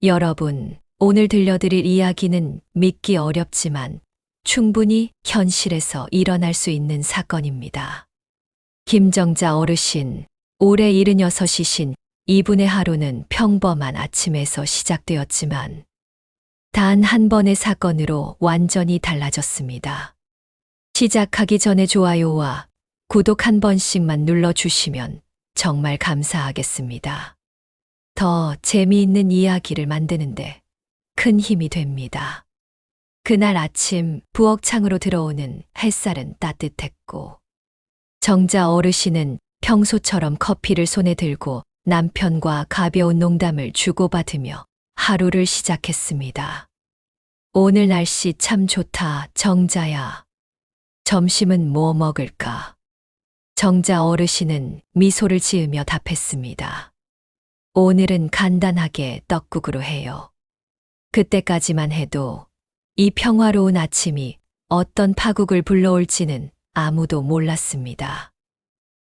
여러분, 오늘 들려드릴 이야기는 믿기 어렵지만 충분히 현실에서 일어날 수 있는 사건입니다. 김정자 어르신, 올해 76이신 이분의 하루는 평범한 아침에서 시작되었지만 단 한 번의 사건으로 완전히 달라졌습니다. 시작하기 전에 좋아요와 구독 한 번씩만 눌러주시면 정말 감사하겠습니다. 더 재미있는 이야기를 만드는데 큰 힘이 됩니다. 그날 아침 부엌창으로 들어오는 햇살은 따뜻했고 정자 어르신은 평소처럼 커피를 손에 들고 남편과 가벼운 농담을 주고받으며 하루를 시작했습니다. 오늘 날씨 참 좋다, 정자야. 점심은 뭐 먹을까? 정자 어르신은 미소를 지으며 답했습니다. 오늘은 간단하게 떡국으로 해요. 그때까지만 해도 이 평화로운 아침이 어떤 파국을 불러올지는 아무도 몰랐습니다.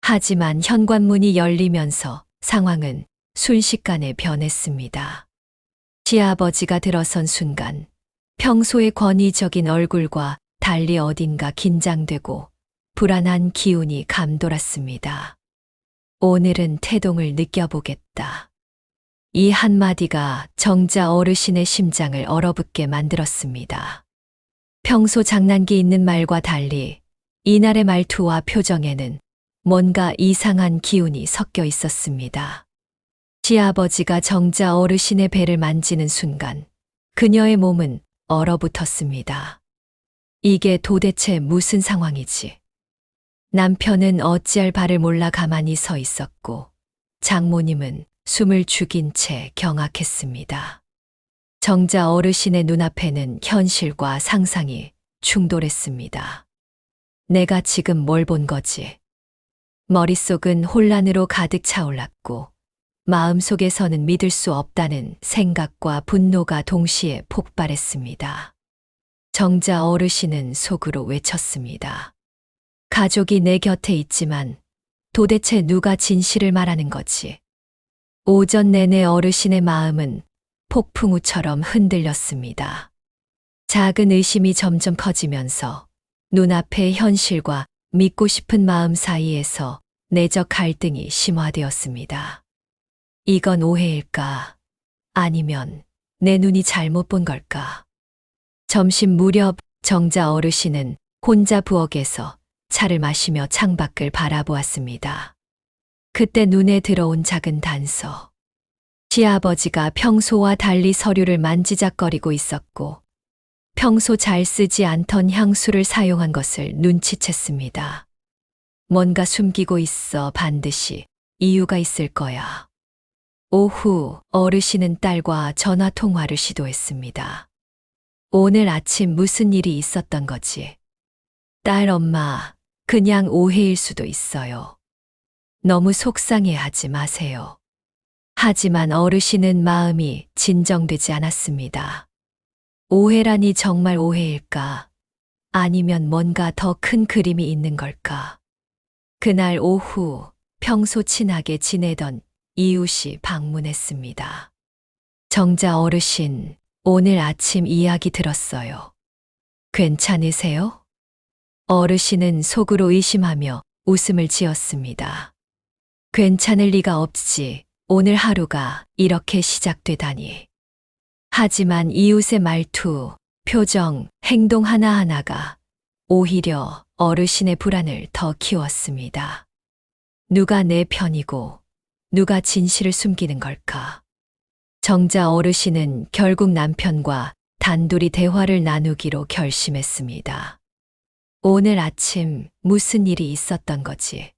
하지만 현관문이 열리면서 상황은 순식간에 변했습니다. 시아버지가 들어선 순간 평소의 권위적인 얼굴과 달리 어딘가 긴장되고 불안한 기운이 감돌았습니다. 오늘은 태동을 느껴보겠다. 이 한마디가 정자 어르신의 심장을 얼어붙게 만들었습니다. 평소 장난기 있는 말과 달리 이날의 말투와 표정에는 뭔가 이상한 기운이 섞여 있었습니다. 시아버지가 정자 어르신의 배를 만지는 순간 그녀의 몸은 얼어붙었습니다. 이게 도대체 무슨 상황이지? 남편은 어찌할 바를 몰라 가만히 서 있었고 장모님은 숨을 죽인 채 경악했습니다. 정자 어르신의 눈앞에는 현실과 상상이 충돌했습니다. 내가 지금 뭘 본 거지? 머릿속은 혼란으로 가득 차올랐고 마음속에서는 믿을 수 없다는 생각과 분노가 동시에 폭발했습니다. 정자 어르신은 속으로 외쳤습니다. 가족이 내 곁에 있지만 도대체 누가 진실을 말하는 거지? 오전 내내 어르신의 마음은 폭풍우처럼 흔들렸습니다. 작은 의심이 점점 커지면서 눈앞의 현실과 믿고 싶은 마음 사이에서 내적 갈등이 심화되었습니다. 이건 오해일까? 아니면 내 눈이 잘못 본 걸까? 점심 무렵 정자 어르신은 혼자 부엌에서 차를 마시며 창밖을 바라보았습니다. 그때 눈에 들어온 작은 단서. 시아버지가 평소와 달리 서류를 만지작거리고 있었고 평소 잘 쓰지 않던 향수를 사용한 것을 눈치챘습니다. 뭔가 숨기고 있어. 반드시 이유가 있을 거야. 오후 어르신은 딸과 전화 통화를 시도했습니다. 오늘 아침 무슨 일이 있었던 거지? 딸, 엄마, 그냥 오해일 수도 있어요. 너무 속상해하지 마세요. 하지만 어르신은 마음이 진정되지 않았습니다. 오해라니 정말 오해일까? 아니면 뭔가 더 큰 그림이 있는 걸까? 그날 오후 평소 친하게 지내던 이웃이 방문했습니다. 정자 어르신, 오늘 아침 이야기 들었어요. 괜찮으세요? 어르신은 속으로 의심하며 웃음을 지었습니다. 괜찮을 리가 없지. 오늘 하루가 이렇게 시작되다니. 하지만 이웃의 말투, 표정, 행동 하나하나가 오히려 어르신의 불안을 더 키웠습니다. 누가 내 편이고 누가 진실을 숨기는 걸까? 정자 어르신은 결국 남편과 단둘이 대화를 나누기로 결심했습니다. 오늘 아침 무슨 일이 있었던 거지?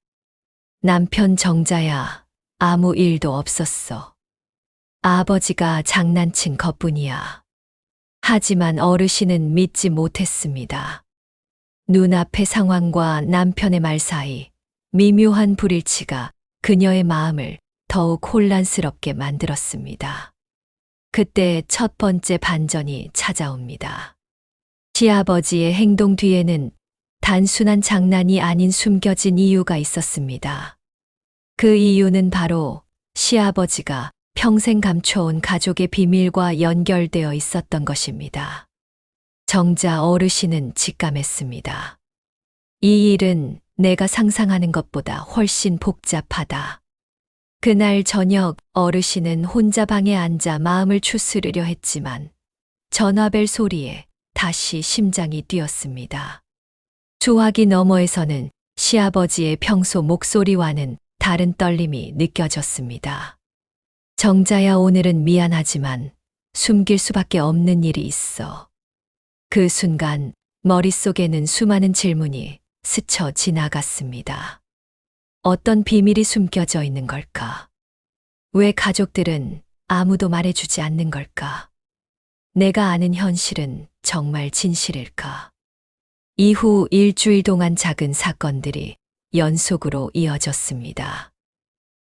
남편, 정자야, 아무 일도 없었어. 아버지가 장난친 것뿐이야. 하지만 어르신은 믿지 못했습니다. 눈앞의 상황과 남편의 말 사이 미묘한 불일치가 그녀의 마음을 더욱 혼란스럽게 만들었습니다. 그때 첫 번째 반전이 찾아옵니다. 시아버지의 행동 뒤에는 단순한 장난이 아닌 숨겨진 이유가 있었습니다. 그 이유는 바로 시아버지가 평생 감춰온 가족의 비밀과 연결되어 있었던 것입니다. 정자 어르신은 직감했습니다. 이 일은 내가 상상하는 것보다 훨씬 복잡하다. 그날 저녁 어르신은 혼자 방에 앉아 마음을 추스르려 했지만 전화벨 소리에 다시 심장이 뛰었습니다. 소화기 너머에서는 시아버지의 평소 목소리와는 다른 떨림이 느껴졌습니다. 정자야, 오늘은 미안하지만 숨길 수밖에 없는 일이 있어. 그 순간 머릿속에는 수많은 질문이 스쳐 지나갔습니다. 어떤 비밀이 숨겨져 있는 걸까? 왜 가족들은 아무도 말해주지 않는 걸까? 내가 아는 현실은 정말 진실일까? 이후 일주일 동안 작은 사건들이 연속으로 이어졌습니다.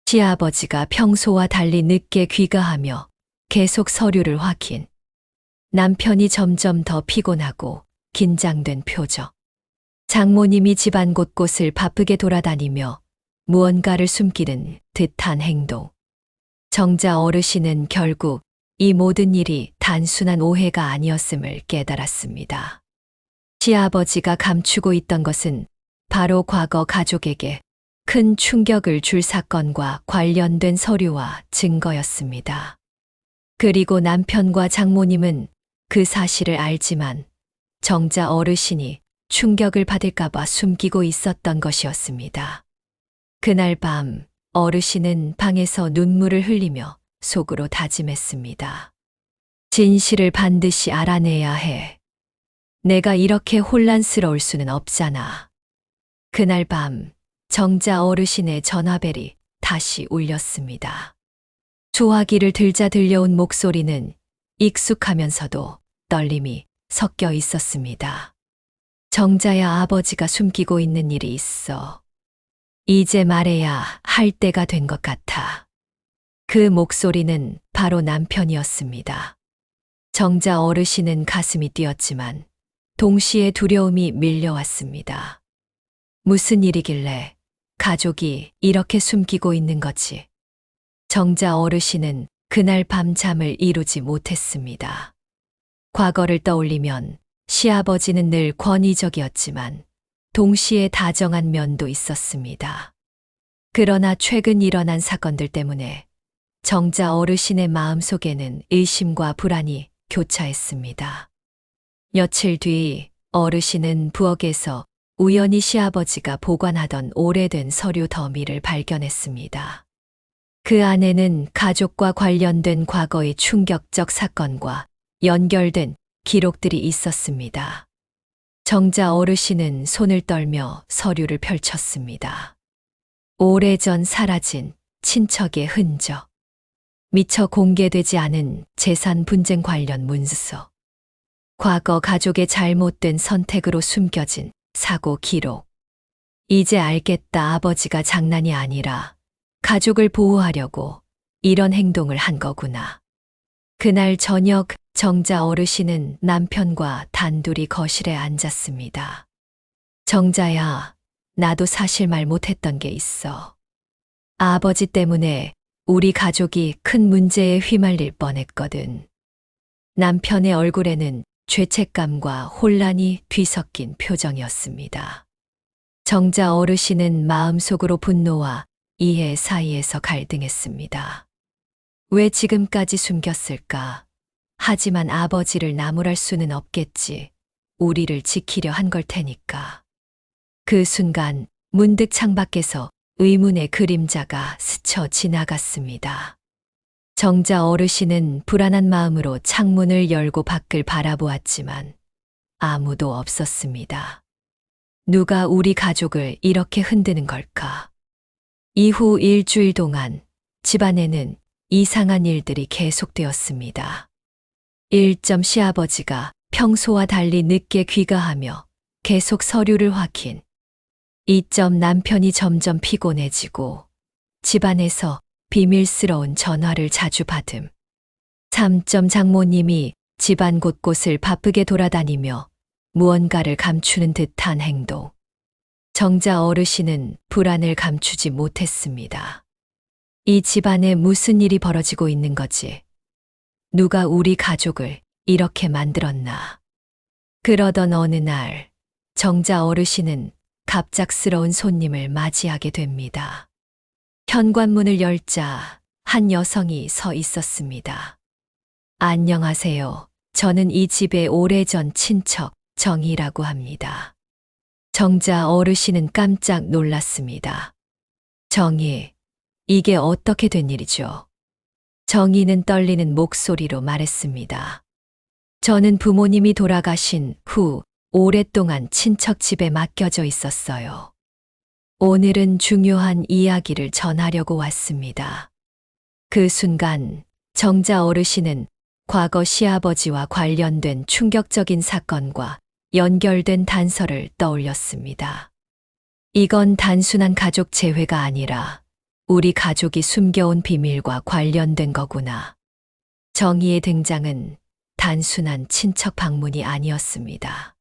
시아버지가 평소와 달리 늦게 귀가하며 계속 서류를 확인. 남편이 점점 더 피곤하고 긴장된 표정. 장모님이 집안 곳곳을 바쁘게 돌아다니며 무언가를 숨기는 듯한 행동. 정자 어르신은 결국 이 모든 일이 단순한 오해가 아니었음을 깨달았습니다. 시아버지가 감추고 있던 것은 바로 과거 가족에게 큰 충격을 줄 사건과 관련된 서류와 증거였습니다. 그리고 남편과 장모님은 그 사실을 알지만 정자 어르신이 충격을 받을까봐 숨기고 있었던 것이었습니다. 그날 밤 어르신은 방에서 눈물을 흘리며 속으로 다짐했습니다. 진실을 반드시 알아내야 해. 내가 이렇게 혼란스러울 수는 없잖아. 그날 밤 정자 어르신의 전화벨이 다시 울렸습니다. 소화기를 들자 들려온 목소리는 익숙하면서도 떨림이 섞여 있었습니다. 정자야, 아버지가 숨기고 있는 일이 있어. 이제 말해야 할 때가 된 것 같아. 그 목소리는 바로 남편이었습니다. 정자 어르신은 가슴이 뛰었지만 동시에 두려움이 밀려왔습니다. 무슨 일이길래 가족이 이렇게 숨기고 있는 거지? 정자 어르신은 그날 밤 잠을 이루지 못했습니다. 과거를 떠올리면 시아버지는 늘 권위적이었지만 동시에 다정한 면도 있었습니다. 그러나 최근 일어난 사건들 때문에 정자 어르신의 마음속에는 의심과 불안이 교차했습니다. 며칠 뒤 어르신은 부엌에서 우연히 시아버지가 보관하던 오래된 서류 더미를 발견했습니다. 그 안에는 가족과 관련된 과거의 충격적 사건과 연결된 기록들이 있었습니다. 정자 어르신은 손을 떨며 서류를 펼쳤습니다. 오래전 사라진 친척의 흔적, 미처 공개되지 않은 재산 분쟁 관련 문서, 과거 가족의 잘못된 선택으로 숨겨진 사고 기록. 이제 알겠다. 아버지가 장난이 아니라 가족을 보호하려고 이런 행동을 한 거구나. 그날 저녁 정자 어르신은 남편과 단둘이 거실에 앉았습니다. 정자야, 나도 사실 말 못했던 게 있어. 아버지 때문에 우리 가족이 큰 문제에 휘말릴 뻔했거든. 남편의 얼굴에는 죄책감과 혼란이 뒤섞인 표정이었습니다. 정자 어르신은 마음속으로 분노와 이해 사이에서 갈등했습니다. 왜 지금까지 숨겼을까? 하지만 아버지를 나무랄 수는 없겠지. 우리를 지키려 한 걸 테니까. 그 순간 문득 창밖에서 의문의 그림자가 스쳐 지나갔습니다. 정자 어르신은 불안한 마음으로 창문을 열고 밖을 바라보았지만 아무도 없었습니다. 누가 우리 가족을 이렇게 흔드는 걸까? 이후 일주일 동안 집안에는 이상한 일들이 계속되었습니다. 1점 시아버지가 평소와 달리 늦게 귀가하며 계속 서류를 확인. 2점 남편이 점점 피곤해지고 집안에서 비밀스러운 전화를 자주 받음. 3점 장모님이 집안 곳곳을 바쁘게 돌아다니며 무언가를 감추는 듯한 행동. 정자 어르신은 불안을 감추지 못했습니다. 이 집안에 무슨 일이 벌어지고 있는 거지? 누가 우리 가족을 이렇게 만들었나? 그러던 어느 날, 정자 어르신은 갑작스러운 손님을 맞이하게 됩니다. 현관문을 열자 한 여성이 서 있었습니다. 안녕하세요. 저는 이 집의 오래전 친척 정희라고 합니다. 정자 어르신은 깜짝 놀랐습니다. 정희, 이게 어떻게 된 일이죠? 정희는 떨리는 목소리로 말했습니다. 저는 부모님이 돌아가신 후 오랫동안 친척 집에 맡겨져 있었어요. 오늘은 중요한 이야기를 전하려고 왔습니다. 그 순간 정자 어르신은 과거 시아버지와 관련된 충격적인 사건과 연결된 단서를 떠올렸습니다. 이건 단순한 가족 재회가 아니라 우리 가족이 숨겨온 비밀과 관련된 거구나. 정희의 등장은 단순한 친척 방문이 아니었습니다.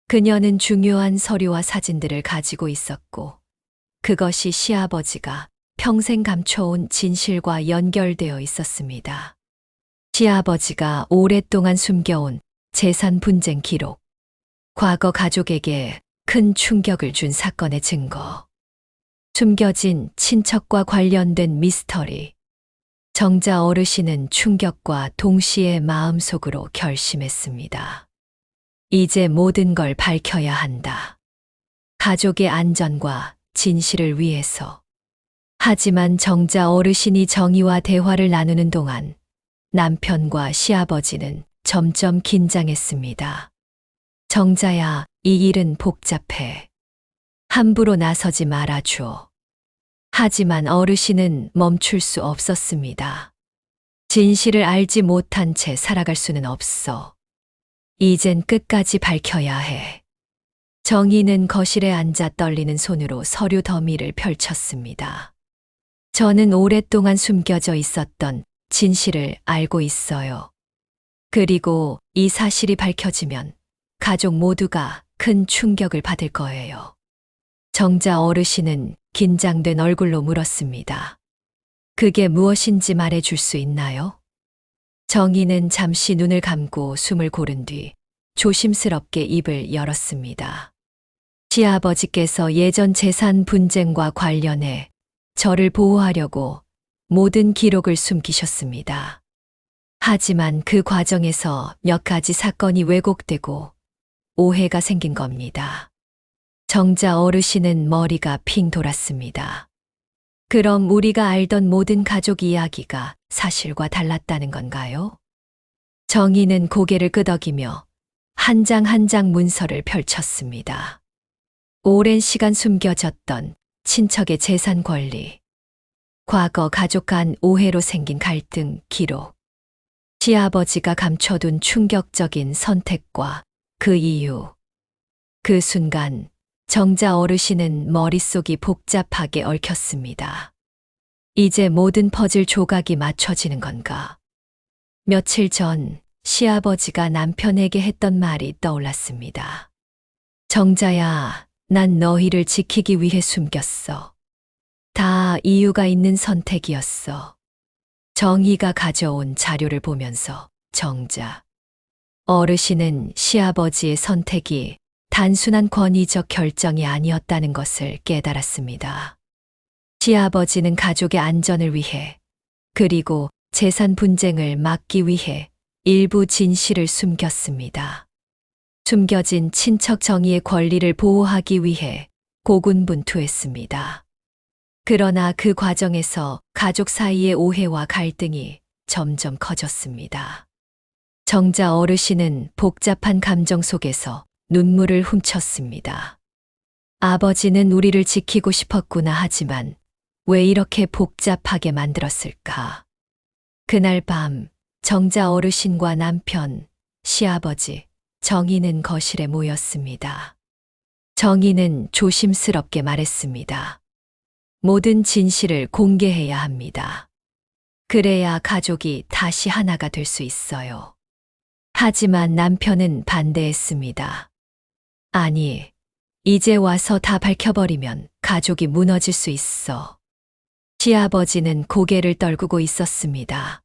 그녀는 중요한 서류와 사진들을 가지고 있었고, 그것이 시아버지가 평생 감춰온 진실과 연결되어 있었습니다. 시아버지가 오랫동안 숨겨온 재산 분쟁 기록, 과거 가족에게 큰 충격을 준 사건의 증거, 숨겨진 친척과 관련된 미스터리. 정자 어르신은 충격과 동시에 마음속으로 결심했습니다. 이제 모든 걸 밝혀야 한다. 가족의 안전과 진실을 위해서. 하지만 정자 어르신이 정희와 대화를 나누는 동안 남편과 시아버지는 점점 긴장했습니다. 정자야, 이 일은 복잡해. 함부로 나서지 말아줘. 하지만 어르신은 멈출 수 없었습니다. 진실을 알지 못한 채 살아갈 수는 없어. 이젠 끝까지 밝혀야 해. 정희는 거실에 앉아 떨리는 손으로 서류 더미를 펼쳤습니다. 저는 오랫동안 숨겨져 있었던 진실을 알고 있어요. 그리고 이 사실이 밝혀지면 가족 모두가 큰 충격을 받을 거예요. 정자 어르신은 긴장된 얼굴로 물었습니다. 그게 무엇인지 말해줄 수 있나요? 정희는 잠시 눈을 감고 숨을 고른 뒤 조심스럽게 입을 열었습니다. 시아버지께서 예전 재산 분쟁과 관련해 저를 보호하려고 모든 기록을 숨기셨습니다. 하지만 그 과정에서 몇 가지 사건이 왜곡되고 오해가 생긴 겁니다. 정자 어르신은 머리가 핑 돌았습니다. 그럼 우리가 알던 모든 가족 이야기가 사실과 달랐다는 건가요? 정희는 고개를 끄덕이며 한 장 한 장 문서를 펼쳤습니다. 오랜 시간 숨겨졌던 친척의 재산 권리, 과거 가족 간 오해로 생긴 갈등 기록, 시아버지가 감춰둔 충격적인 선택과 그 이유. 그 순간 정자 어르신은 머릿속이 복잡하게 얽혔습니다. 이제 모든 퍼즐 조각이 맞춰지는 건가? 며칠 전 시아버지가 남편에게 했던 말이 떠올랐습니다. 정자야, 난 너희를 지키기 위해 숨겼어. 다 이유가 있는 선택이었어. 정희가 가져온 자료를 보면서 정자 어르신은 시아버지의 선택이 단순한 권위적 결정이 아니었다는 것을 깨달았습니다. 시아버지는 가족의 안전을 위해, 그리고 재산 분쟁을 막기 위해 일부 진실을 숨겼습니다. 숨겨진 친척 정의의 권리를 보호하기 위해 고군분투했습니다. 그러나 그 과정에서 가족 사이의 오해와 갈등이 점점 커졌습니다. 정자 어르신은 복잡한 감정 속에서 눈물을 훔쳤습니다. 아버지는 우리를 지키고 싶었구나 하지만 왜 이렇게 복잡하게 만들었을까? 그날 밤 정자 어르신과 남편, 시아버지, 정희는 거실에 모였습니다. 정희는 조심스럽게 말했습니다. 모든 진실을 공개해야 합니다. 그래야 가족이 다시 하나가 될 수 있어요. 하지만 남편은 반대했습니다. 아니, 이제 와서 다 밝혀버리면 가족이 무너질 수 있어. 시아버지는 고개를 떨구고 있었습니다.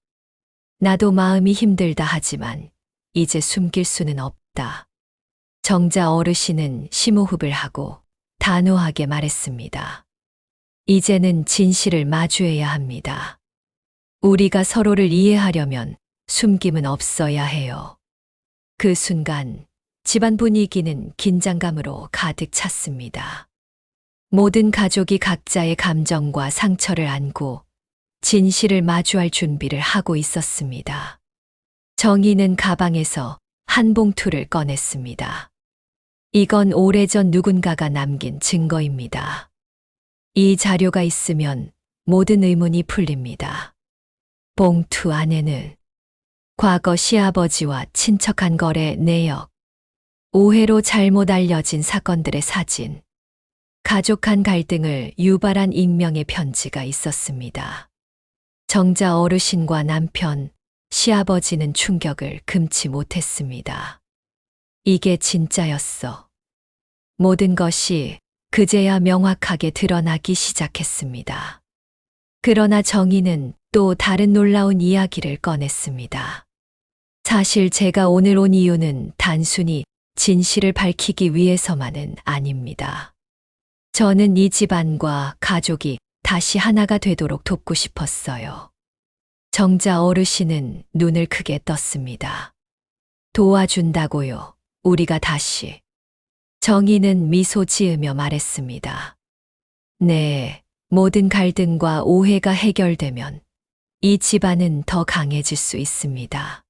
나도 마음이 힘들다 하지만 이제 숨길 수는 없다. 정자 어르신은 심호흡을 하고 단호하게 말했습니다. 이제는 진실을 마주해야 합니다. 우리가 서로를 이해하려면 숨김은 없어야 해요. 그 순간 집안 분위기는 긴장감으로 가득 찼습니다. 모든 가족이 각자의 감정과 상처를 안고 진실을 마주할 준비를 하고 있었습니다. 정희는 가방에서 한 봉투를 꺼냈습니다. 이건 오래전 누군가가 남긴 증거입니다. 이 자료가 있으면 모든 의문이 풀립니다. 봉투 안에는 과거 시아버지와 친척한 거래 내역, 오해로 잘못 알려진 사건들의 사진, 가족 간 갈등을 유발한 익명의 편지가 있었습니다. 정자 어르신과 남편, 시아버지는 충격을 금치 못했습니다. 이게 진짜였어. 모든 것이 그제야 명확하게 드러나기 시작했습니다. 그러나 정희는 또 다른 놀라운 이야기를 꺼냈습니다. 사실 제가 오늘 온 이유는 단순히 진실을 밝히기 위해서만은 아닙니다. 저는 이 집안과 가족이 다시 하나가 되도록 돕고 싶었어요. 정자 어르신은 눈을 크게 떴습니다. 도와준다고요. 우리가 다시. 정희는 미소 지으며 말했습니다. 네, 모든 갈등과 오해가 해결되면 이 집안은 더 강해질 수 있습니다.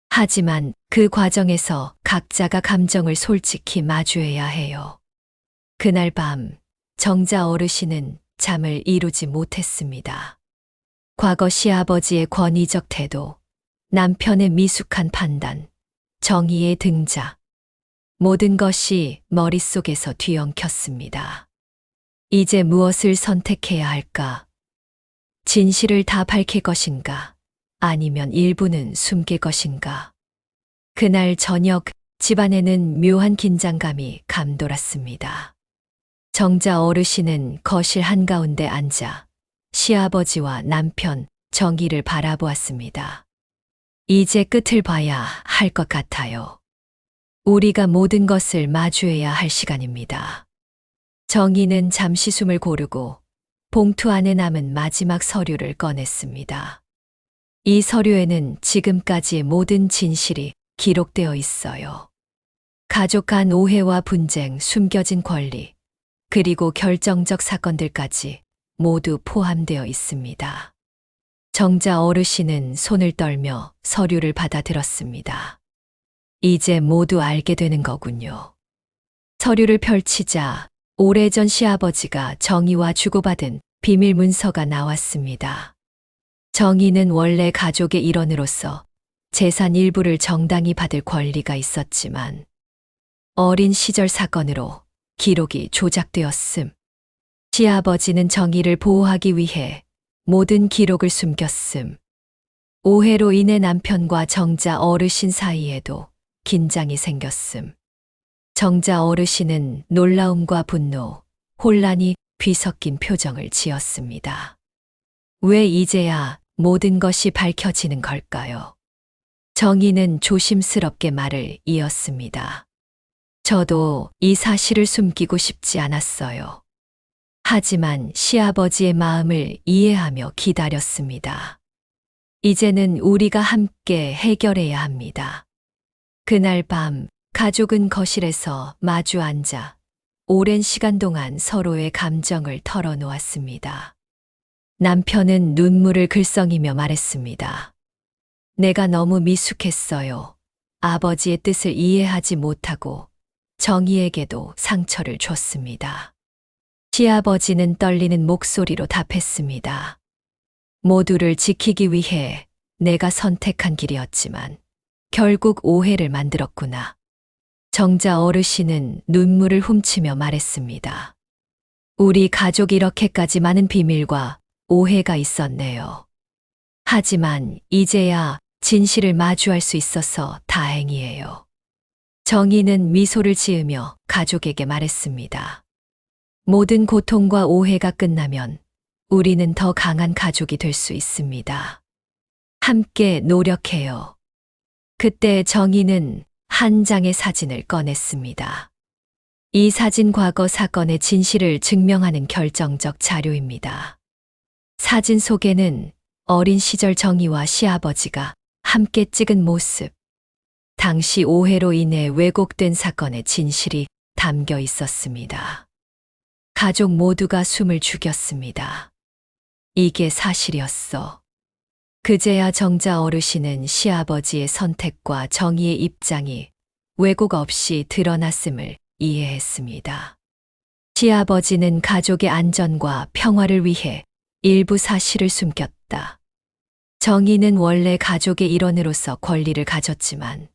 하지만 그 과정에서 각자가 감정을 솔직히 마주해야 해요. 그날 밤 정자 어르신은 잠을 이루지 못했습니다. 과거 시아버지의 권위적 태도, 남편의 미숙한 판단, 정의의 등장, 모든 것이 머릿속에서 뒤엉켰습니다. 이제 무엇을 선택해야 할까? 진실을 다 밝힐 것인가? 아니면 일부는 숨길 것인가? 그날 저녁 집안에는 묘한 긴장감이 감돌았습니다. 정자 어르신은 거실 한가운데 앉아 시아버지와 남편 정희를 바라보았습니다. 이제 끝을 봐야 할 것 같아요. 우리가 모든 것을 마주해야 할 시간입니다. 정희는 잠시 숨을 고르고 봉투 안에 남은 마지막 서류를 꺼냈습니다. 이 서류에는 지금까지의 모든 진실이 기록되어 있어요. 가족 간 오해와 분쟁, 숨겨진 권리, 그리고 결정적 사건들까지 모두 포함되어 있습니다. 정자 어르신은 손을 떨며 서류를 받아들었습니다. 이제 모두 알게 되는 거군요. 서류를 펼치자 오래전 시아버지가 정희와 주고받은 비밀 문서가 나왔습니다. 정희는 원래 가족의 일원으로서 재산 일부를 정당히 받을 권리가 있었지만 어린 시절 사건으로 기록이 조작되었음. 시아버지는 정희를 보호하기 위해 모든 기록을 숨겼음. 오해로 인해 남편과 정자 어르신 사이에도 긴장이 생겼음. 정자 어르신은 놀라움과 분노, 혼란이 뒤섞인 표정을 지었습니다. 왜 이제야 모든 것이 밝혀지는 걸까요? 정희는 조심스럽게 말을 이었습니다. 저도 이 사실을 숨기고 싶지 않았어요. 하지만 시아버지의 마음을 이해하며 기다렸습니다. 이제는 우리가 함께 해결해야 합니다. 그날 밤 가족은 거실에서 마주 앉아 오랜 시간 동안 서로의 감정을 털어놓았습니다. 남편은 눈물을 글썽이며 말했습니다. 내가 너무 미숙했어요. 아버지의 뜻을 이해하지 못하고 정희에게도 상처를 줬습니다. 시아버지는 떨리는 목소리로 답했습니다. 모두를 지키기 위해 내가 선택한 길이었지만 결국 오해를 만들었구나. 정자 어르신은 눈물을 훔치며 말했습니다. 우리 가족 이렇게까지 많은 비밀과 오해가 있었네요. 하지만 이제야 진실을 마주할 수 있어서 다행이에요. 정희는 미소를 지으며 가족에게 말했습니다. 모든 고통과 오해가 끝나면 우리는 더 강한 가족이 될 수 있습니다. 함께 노력해요. 그때 정희는 한 장의 사진을 꺼냈습니다. 이 사진 과거 사건의 진실을 증명하는 결정적 자료입니다. 사진 속에는 어린 시절 정희와 시아버지가 함께 찍은 모습, 당시 오해로 인해 왜곡된 사건의 진실이 담겨 있었습니다. 가족 모두가 숨을 죽였습니다. 이게 사실이었어. 그제야 정자 어르신은 시아버지의 선택과 정의의 입장이 왜곡 없이 드러났음을 이해했습니다. 시아버지는 가족의 안전과 평화를 위해 일부 사실을 숨겼다. 정의는 원래 가족의 일원으로서 권리를 가졌지만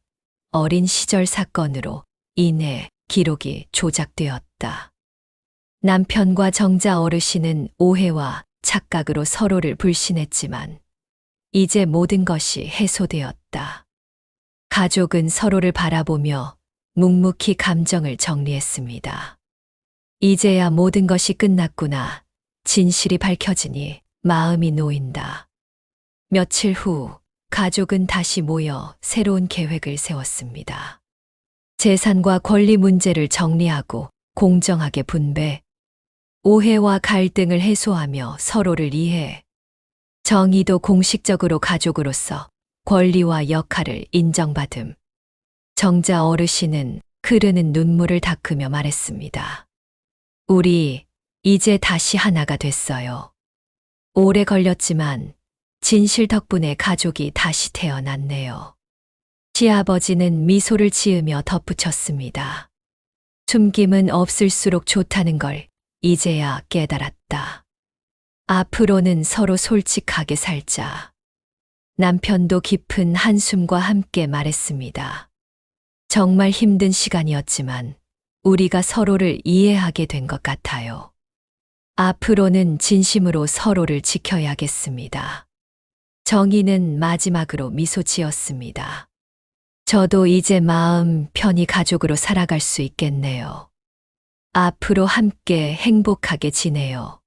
어린 시절 사건으로 인해 기록이 조작되었다. 남편과 정자 어르신은 오해와 착각으로 서로를 불신했지만 이제 모든 것이 해소되었다. 가족은 서로를 바라보며 묵묵히 감정을 정리했습니다. 이제야 모든 것이 끝났구나. 진실이 밝혀지니 마음이 놓인다. 며칠 후 가족은 다시 모여 새로운 계획을 세웠습니다. 재산과 권리 문제를 정리하고 공정하게 분배, 오해와 갈등을 해소하며 서로를 이해, 정의도 공식적으로 가족으로서 권리와 역할을 인정받음. 정자 어르신은 흐르는 눈물을 닦으며 말했습니다. 우리 이제 다시 하나가 됐어요. 오래 걸렸지만 진실 덕분에 가족이 다시 태어났네요. 시아버지는 미소를 지으며 덧붙였습니다. 숨김은 없을수록 좋다는 걸 이제야 깨달았다. 앞으로는 서로 솔직하게 살자. 남편도 깊은 한숨과 함께 말했습니다. 정말 힘든 시간이었지만 우리가 서로를 이해하게 된 것 같아요. 앞으로는 진심으로 서로를 지켜야겠습니다. 정희는 마지막으로 미소 지었습니다. 저도 이제 마음 편히 가족으로 살아갈 수 있겠네요. 앞으로 함께 행복하게 지내요.